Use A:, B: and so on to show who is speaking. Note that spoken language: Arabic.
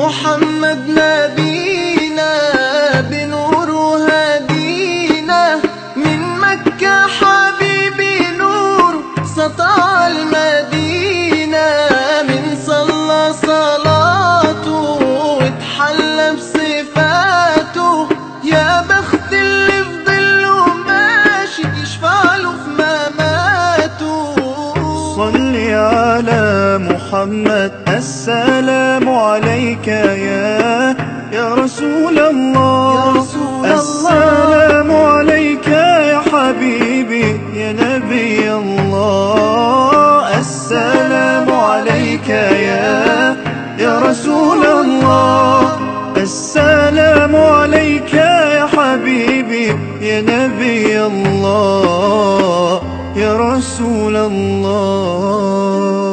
A: محمد نبينا بنور هدينا، من مكة حبيبي نور سطع المدينة، من صلى صلاته واتحلى بصفاته، يا بخت اللي في ظله ماشي يشفع له في مماته.
B: صل على محمد السلام عليك يا رسول الله، السلام عليك يا حبيبي يا نبي الله، السلام عليك يا رسول الله، السلام عليك يا حبيبي يا نبي الله يا رسول الله.